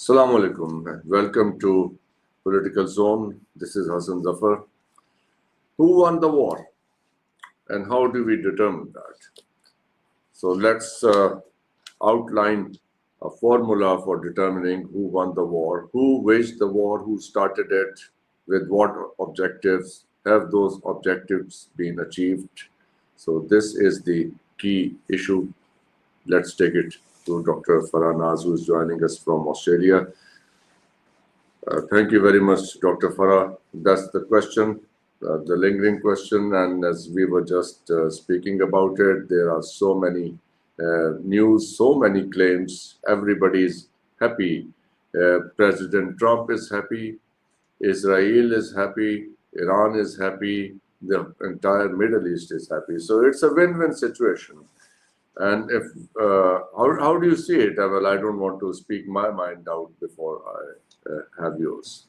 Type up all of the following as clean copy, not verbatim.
Assalamu alaikum. Welcome to Political Zone. This is Hassan Zafar. Who won the war and how do we determine that? So let's outline a formula for determining who won the war, who waged the war, who started it, with what objectives, have those objectives been achieved? So this is the key issue. Let's take it to Dr. Farah Naz, who is joining us from Australia. Thank you very much, Dr. Farah. That's the question, the lingering question. And as we were just speaking about it, there are so many news, so many claims. Everybody's happy. President Trump is happy. Israel is happy. Iran is happy. The entire Middle East is happy. So it's a win-win situation. And if how do you see it? Well, I don't want to speak my mind out before I have yours.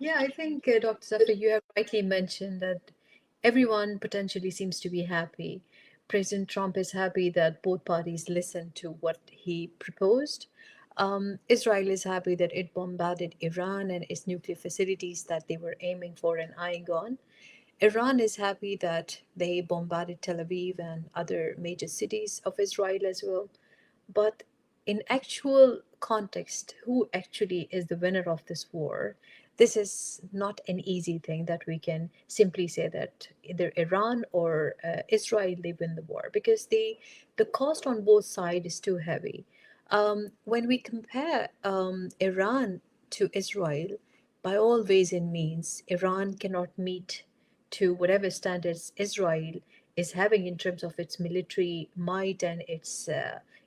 Yeah, I think, Dr. Zafar, you have rightly mentioned that everyone potentially seems to be happy. President Trump is happy that both parties listened to what he proposed. Israel is happy that it bombarded Iran and its nuclear facilities that they were aiming for and eyeing on. Iran is happy that they bombarded Tel Aviv and other major cities of Israel as well. But in actual context, who actually is the winner of this war? This is not an easy thing that we can simply say that either Iran or Israel they win the war, because the cost on both sides is too heavy. When we compare Iran to Israel, by all ways and means, Iran cannot meet to whatever standards Israel is having in terms of its military might and its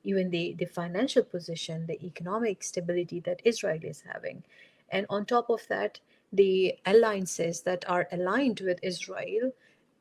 even the financial position, the economic stability that Israel is having. And on top of that, the alliances that are aligned with Israel,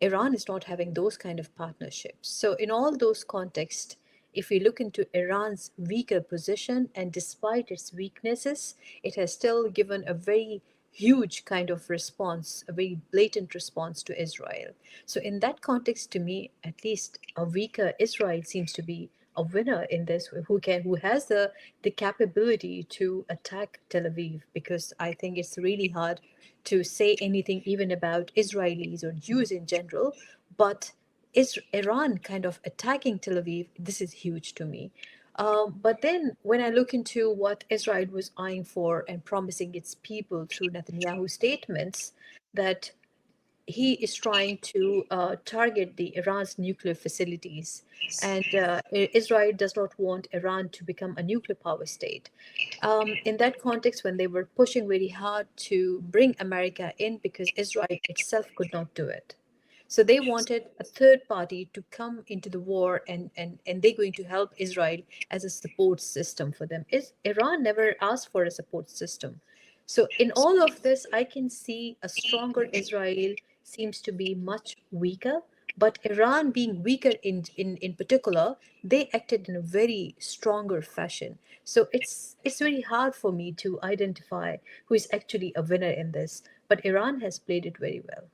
Iran is not having those kind of partnerships. So in all those contexts, if we look into Iran's weaker position, and despite its weaknesses, it has still given a very huge kind of response, a very blatant response to Israel. So in that context, to me, at least a weaker Israel seems to be a winner in this, who has the capability to attack Tel Aviv, because I think it's really hard to say anything even about Israelis or Jews in general, but is Iran kind of attacking Tel Aviv? This is huge to me. But then when I look into what Israel was eyeing for and promising its people through Netanyahu's statements, that he is trying to target the Iran's nuclear facilities, and Israel does not want Iran to become a nuclear power state. In that context, when they were pushing very hard to bring America in because Israel itself could not do it. So they wanted a third party to come into the war, and they're going to help Israel as a support system for them. Iran never asked for a support system. So in all of this, I can see a stronger Israel seems to be much weaker, but Iran being weaker in particular, they acted in a very stronger fashion. So it's very hard for me to identify who is actually a winner in this, but Iran has played it very well.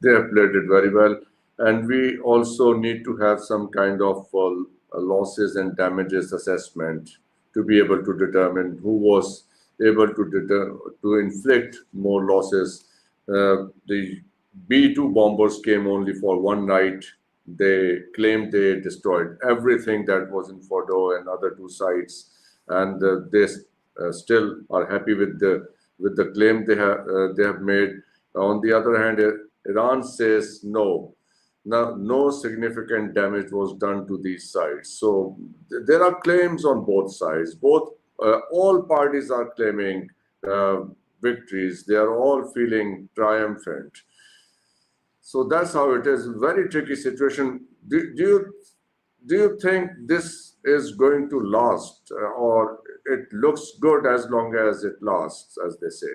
They have played it very well. And we also need to have some kind of losses and damages assessment to be able to determine who was able to inflict more losses. The B-2 bombers came only for one night. They claimed they destroyed everything that was in Fordo and other two sites, and they still are happy with the claim they have made. On the other hand, Iran says no. Now, no significant damage was done to these sites. So there are claims on both sides. All parties are claiming victories. They are all feeling triumphant. So that's how it is. Very tricky situation. Do you think this is going to last, or it looks good as long as it lasts, as they say?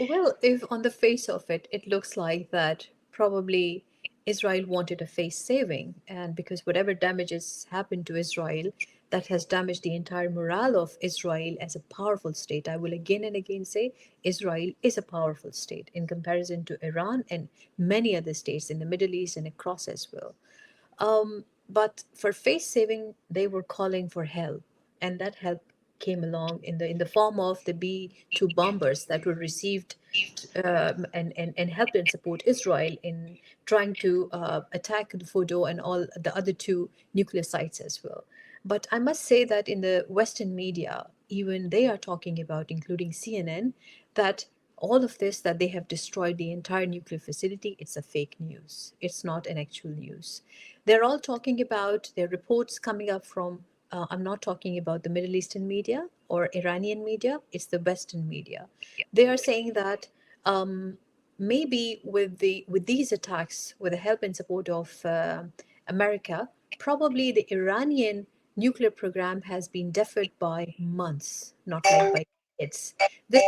Well, if on the face of it, it looks like that probably Israel wanted a face saving, and because whatever damages happened to Israel, that has damaged the entire morale of Israel as a powerful state. I will again and again say Israel is a powerful state in comparison to Iran and many other states in the Middle East and across as well. But for face saving, they were calling for help, and that help came along in the form of the B-2 bombers that were received and helped and support Israel in trying to attack the Fordo and all the other two nuclear sites as well. But I must say that in the Western media, even they are talking about, including CNN, that all of this, that they have destroyed the entire nuclear facility, it's a fake news. It's not an actual news. They're all talking about their reports coming up from, I'm not talking about the Middle Eastern media or Iranian media, it's the Western media. They are saying that maybe with these attacks, with the help and support of America, probably the Iranian nuclear program has been deferred by months, not like by decades. This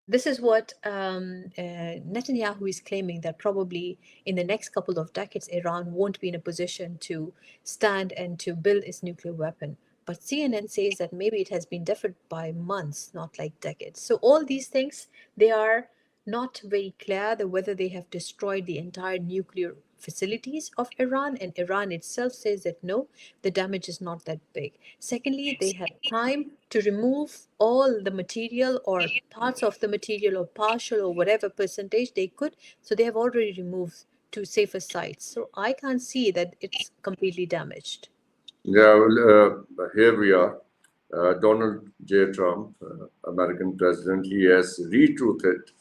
this is what Netanyahu is claiming, that probably in the next couple of decades, Iran won't be in a position to stand and to build its nuclear weapon. But CNN says that maybe it has been deferred by months, not like decades. So all these things, they are not very clear that whether they have destroyed the entire nuclear facilities of Iran, and Iran itself says that no, the damage is not that big. Secondly, they had time to remove all the material or parts of the material or partial or whatever percentage they could, so they have already removed to safer sites. So I can't see that it's completely damaged. Yeah, here we are. Donald J. Trump, American president, he has retruthed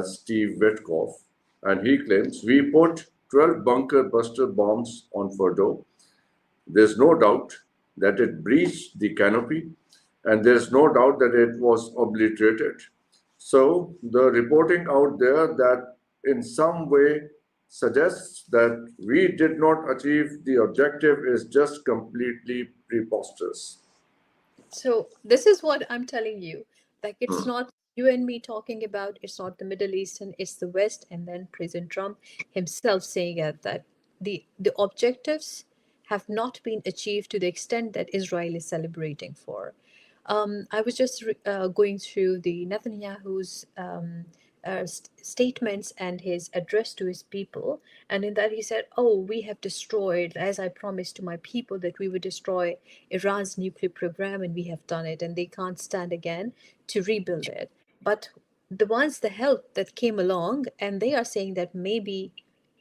Steve Witkoff, and he claims we put 12 bunker buster bombs on Fordo. There's no doubt that it breached the canopy, and there's no doubt that it was obliterated. So the reporting out there that in some way suggests that we did not achieve the objective is just completely preposterous. So this is what I'm telling you. Like, it's not you and me talking about, it's not the Middle Eastern, it's the West, and then President Trump himself saying that the objectives have not been achieved to the extent that Israel is celebrating for. I was just going through the Netanyahu's statements and his address to his people, and in that he said, "Oh, we have destroyed, as I promised to my people, that we would destroy Iran's nuclear program, and we have done it, and they can't stand again to rebuild it." But the help that came along, and they are saying that maybe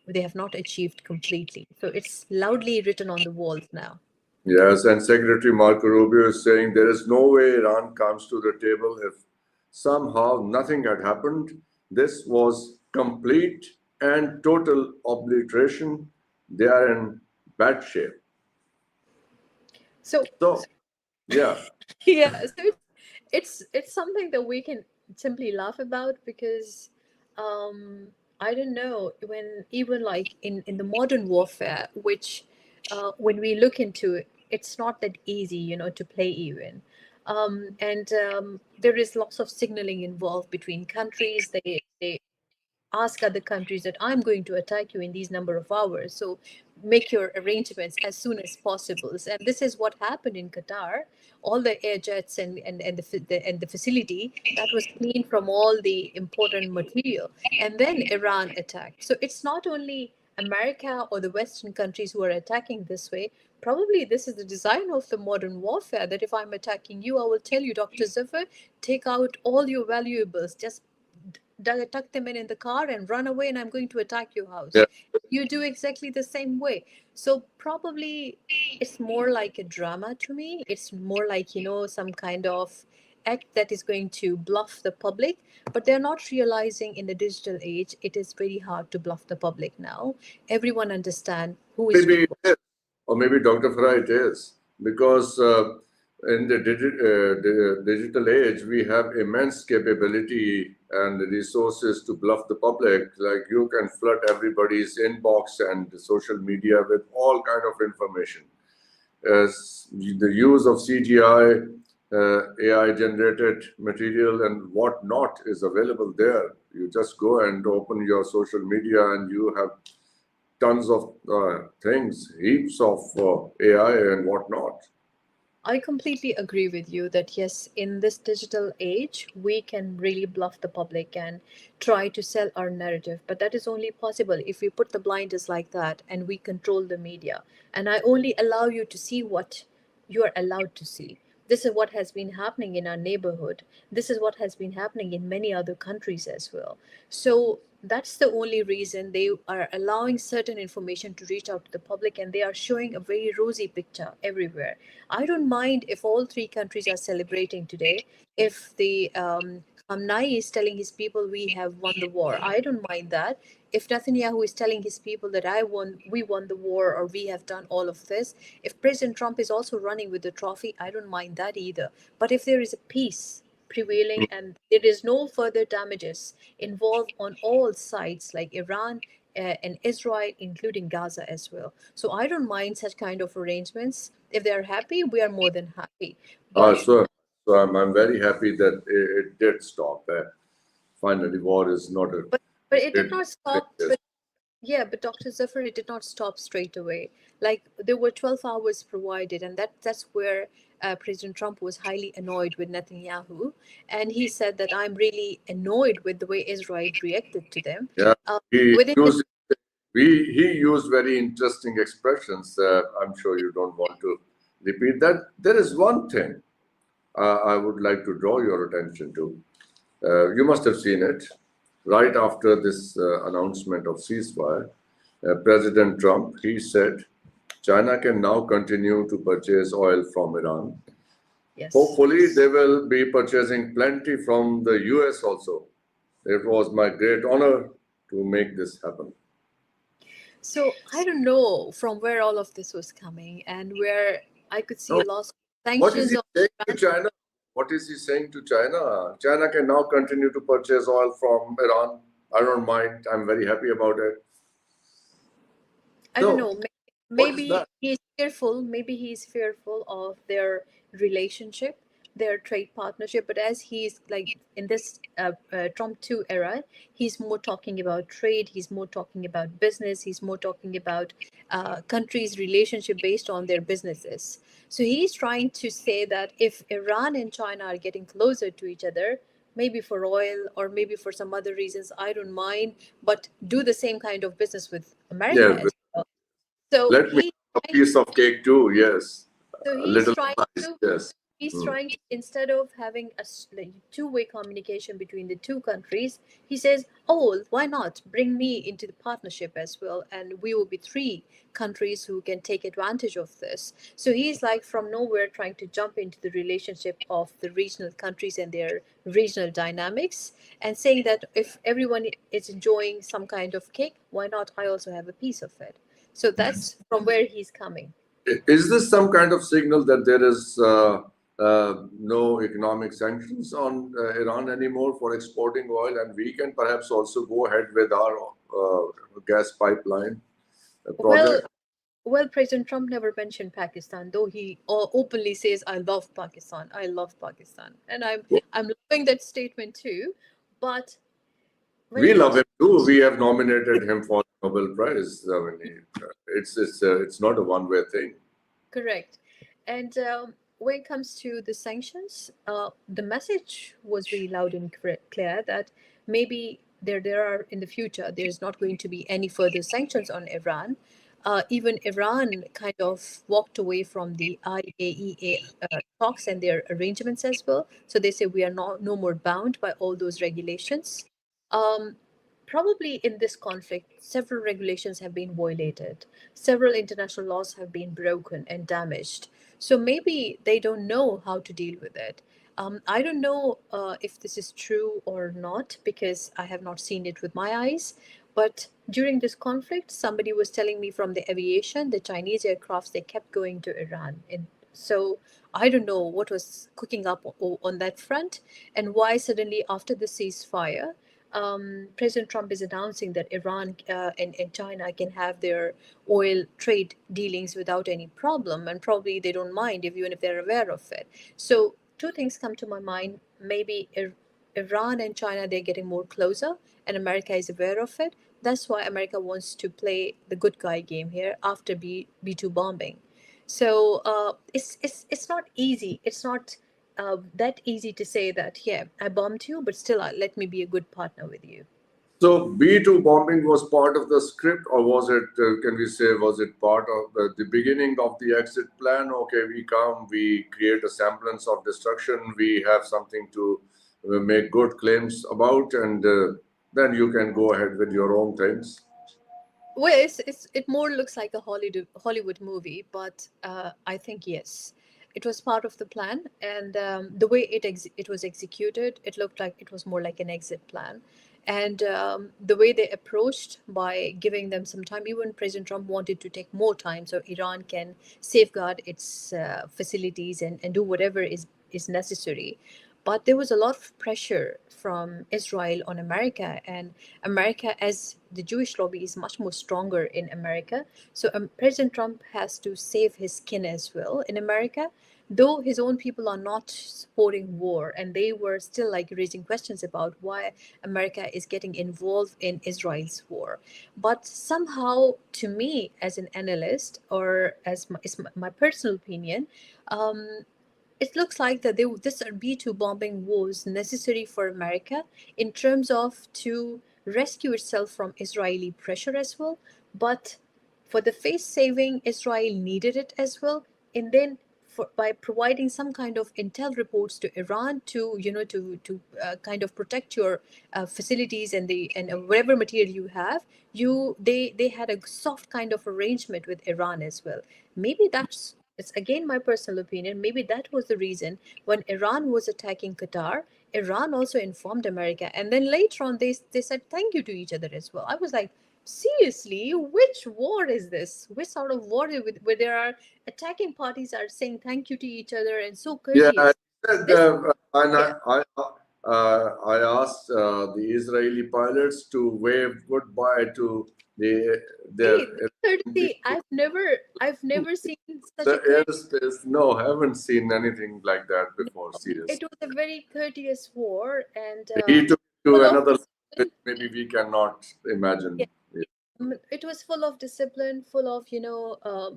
they have not achieved completely. So it's loudly written on the walls now. Yes, and Secretary Marco Rubio is saying there is no way Iran comes to the table if somehow nothing had happened. This was complete and total obliteration. They are in bad shape. So So, yeah, yeah, so it's something that we can simply laugh about, because I don't know, when even like in the modern warfare, which when we look into it, it's not that easy, to play even. And there is lots of signaling involved between countries. They ask other countries that I'm going to attack you in these number of hours. So make your arrangements as soon as possible. And this is what happened in Qatar. All the air jets and the facility that was cleaned from all the important material. And then Iran attacked. So it's not only America or the Western countries who are attacking this way. Probably this is the design of the modern warfare, that if I'm attacking you, I will tell you, Dr. Zafar, take out all your valuables. Just tuck them in the car and run away, and I'm going to attack your house. yeah, You do exactly the same way. So probably it's more like a drama to me. It's more like, some kind of act that is going to bluff the public, but they're not realizing in the digital age, it is very hard to bluff the public now. Everyone understand who is maybe doing it what. is, or maybe Dr. Farah it is, because in the digital age, we have immense capability and resources to bluff the public. Like you can flood everybody's inbox and social media with all kind of information. As the use of CGI, AI generated material and whatnot is available there. You just go and open your social media and you have tons of things, heaps of AI and whatnot. I completely agree with you that yes, in this digital age, we can really bluff the public and try to sell our narrative. But that is only possible if we put the blinders like that and we control the media. And I only allow you to see what you are allowed to see. This is what has been happening in our neighborhood. This is what has been happening in many other countries as well. So that's the only reason they are allowing certain information to reach out to the public, and they are showing a very rosy picture everywhere. I don't mind if all three countries are celebrating today. If the Khamenei is telling his people we have won the war, I don't mind that. If Netanyahu is telling his people that we won the war, or we have done all of this, if President Trump is also running with the trophy, I don't mind that either. But if there is a peace prevailing and there is no further damages involved on all sides, like Iran and Israel, including Gaza as well. So I don't mind such kind of arrangements. If they are happy, we are more than happy. Uh, But so, so I'm very happy that it did stop. Finally, war is not a but it did great not thing. stop. Yeah, but Dr. Zafar, it did not stop straight away. Like there were 12 hours provided, and that's where President Trump was highly annoyed with Netanyahu, and he said that I'm really annoyed with the way Israel reacted to them. Yeah, Uh, he within the used he used very interesting expressions. I'm sure you don't want to repeat that. There is one thing I would like to draw your attention to. You must have seen it. Right after this announcement of ceasefire, President Trump, he said, China can now continue to purchase oil from Iran. Yes. Hopefully, they will be purchasing plenty from the US also. It was my great honor to make this happen. So I don't know from where all of this was coming, and where I could see Now, a lot of what is sanctions he on saying to Iran. China? What is he saying to China? China can now continue to purchase oil from Iran. I don't mind. I'm very happy about it. I don't So, know. what is Maybe that? he's fearful. Maybe he's fearful of their relationship, their trade partnership. But as he's like in this Trump 2 era, he's more talking about trade. He's more talking about business. He's more talking about countries' relationship based on their businesses. So he's trying to say that if Iran and China are getting closer to each other, maybe for oil or maybe for some other reasons, I don't mind, but do the same kind of business with America Yeah, as well. So let me have a piece of cake too. Yes, a he's little trying slice. to Yes. he's Hmm. trying to, instead of having a like, two-way communication between the two countries, he says, oh, why not bring me into the partnership as well, and we will be three countries who can take advantage of this. So he's like from nowhere trying to jump into the relationship of the regional countries and their regional dynamics, and saying that if everyone is enjoying some kind of cake, why not I also have a piece of it. So that's from where he's coming. Is this some kind of signal that there is no economic sanctions on Iran anymore for exporting oil, and we can perhaps also go ahead with our gas pipeline Well, project? President Trump never mentioned Pakistan, though he openly says, "I love Pakistan. I love Pakistan," and I'm loving that statement too. But when We it love comes him too. We have nominated him for the Nobel Prize. I mean, it's not a one-way thing. correct, and when it comes to the sanctions, the message was very loud and clear that maybe there are in the future there's not going to be any further sanctions on Iran. Even Iran kind of walked away from the IAEA talks and their arrangements as well. So they say we are no more bound by all those regulations. Um, Probably in this conflict, several regulations have been violated, several international laws have been broken and damaged. So maybe they don't know how to deal with it. I don't know if this is true or not because I have not seen it with my eyes. But during this conflict, somebody was telling me from the aviation, the Chinese aircrafts, they kept going to Iran. And so I don't know what was cooking up on that front, and why suddenly after the ceasefire, President Trump is announcing that Iran and China can have their oil trade dealings without any problem, and probably they don't mind if, even if they're aware of it. So two things come to my mind. Maybe Iran and China, they're getting more closer, and America is aware of it. That's why America wants to play the good guy game here after B2 bombing. So it's not easy. It's not that easy to say that, yeah, I bombed you, but still let me be a good partner with you. So B2 bombing was part of the script, or was it, can we say, was it part of the beginning of the exit plan? Okay, we come, we create a semblance of destruction, we have something to make good claims about, and then you can go ahead with your own things. Well, it more looks like a Hollywood movie, but I think yes, it was part of the plan, and the way it was executed, it looked like it was more like an exit plan, and the way they approached by giving them some time. Even President Trump wanted to take more time so Iran can safeguard its facilities and do whatever is necessary. But there was a lot of pressure from Israel on America, and America, as the Jewish lobby is much more stronger in America. So President Trump has to save his skin as well in America, though his own people are not supporting war, and they were still like raising questions about why America is getting involved in Israel's war. But somehow, to me, as an analyst, or as my personal opinion, um, it looks like that this B2 bombing was necessary for America in terms of to rescue itself from Israeli pressure as well. But for the face saving, Israel needed it as well. And then by providing some kind of intel reports to Iran to kind of protect your facilities and whatever material you have, they had a soft kind of arrangement with Iran as well. Maybe that's, it's again my personal opinion. Maybe that was the reason when Iran was attacking Qatar, Iran also informed America. And then later on, they said thank you to each other as well. I was like, seriously, which war is this? Which sort of war where there are attacking parties are saying thank you to each other and so Yeah, I courteous? said, This, and yeah, I asked the Israeli pilots to wave goodbye to their hey, this courtesy, I've never seen such the a courteous. airspace. No, haven't seen anything like that before. Seriously, It was a very courteous war, and he took it to full of another level which discipline. maybe we cannot imagine. Yeah. It was full of discipline, full of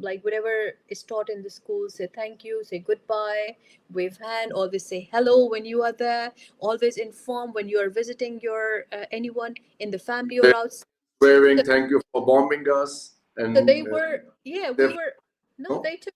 like whatever is taught in the school. Say thank you, say goodbye, wave hand, always say hello when you are there, always inform when you are visiting your anyone in the family or outside. Waving, so, thank you for bombing us, so they and were, yeah, we they, were, no, no? they took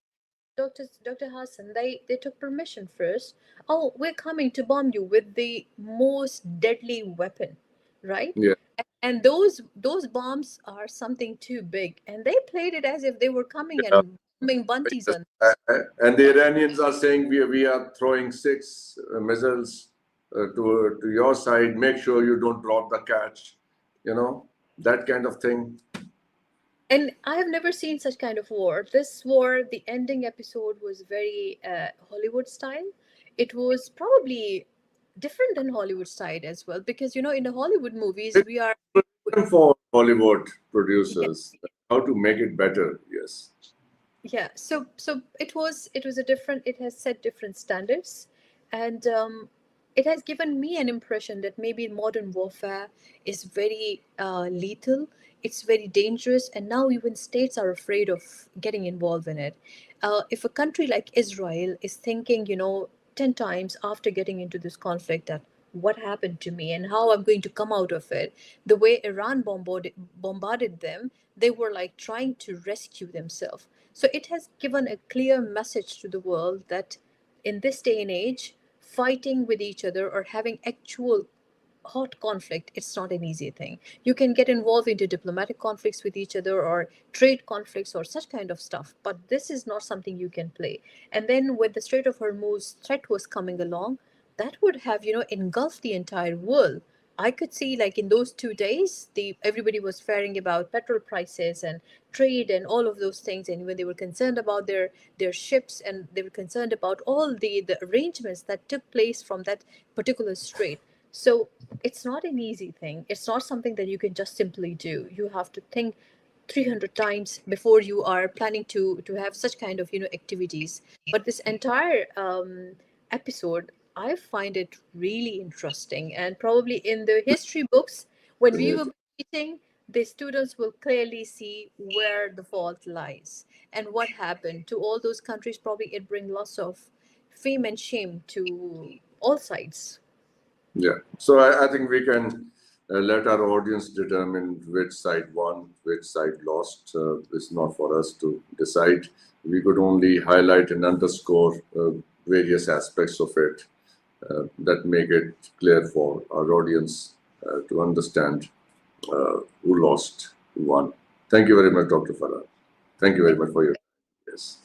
Dr. Hassan, they took permission first. Oh, we're coming to bomb you with the most deadly weapon, right? Yeah, And those bombs are something too big, and they played it as if they were coming yeah. and bombing bunties on. And the Iranians are saying we are throwing six missiles to your side. Make sure you don't drop the catch. You know that kind of thing. And I have never seen such kind of war. This war, the ending episode was very Hollywood style. It was probably different than Hollywood style as well, because in the Hollywood movies It's we are. for Hollywood Yeah, producers how to make it better. Yes. yeah. So it was a different. It has set different standards, and it has given me an impression that maybe modern warfare is very lethal. It's very dangerous, and now even states are afraid of getting involved in it. If a country like Israel is thinking, 10 times after getting into this conflict, that what happened to me and how I'm going to come out of it, the way Iran bombarded them, they were like trying to rescue themselves. So it has given a clear message to the world that in this day and age, fighting with each other or having actual hot conflict, it's not an easy thing. You can get involved into diplomatic conflicts with each other or trade conflicts or such kind of stuff, but this is not something you can play. And then when the Strait of Hormuz threat was coming along, that would have engulfed the entire world. I could see, like, in those 2 days, the everybody was fearing about petrol prices and trade and all of those things, and when they were concerned about their ships, and they were concerned about all the arrangements that took place from that particular strait. So it's not an easy thing. It's not something that you can just simply do. You have to think 300 times before you are planning to have such kind of activities. But this entire episode, I find it really interesting, and probably in the history books, when we Yes. will be teaching, the students will clearly see where the fault lies and what happened to all those countries. Probably it bring lots of fame and shame to all sides. Yeah. So I think we can Let our audience determine which side won, which side lost. It's not for us to decide. We could only highlight and underscore various aspects of it that make it clear for our audience to understand who lost, who won. Thank you very much, Dr. Farah. Thank you very much for your yes.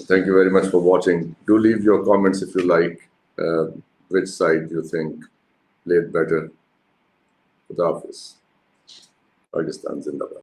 Thank you very much for watching. Do leave your comments if you like, which side you think played better. Houthis. Pakistan Zindabad.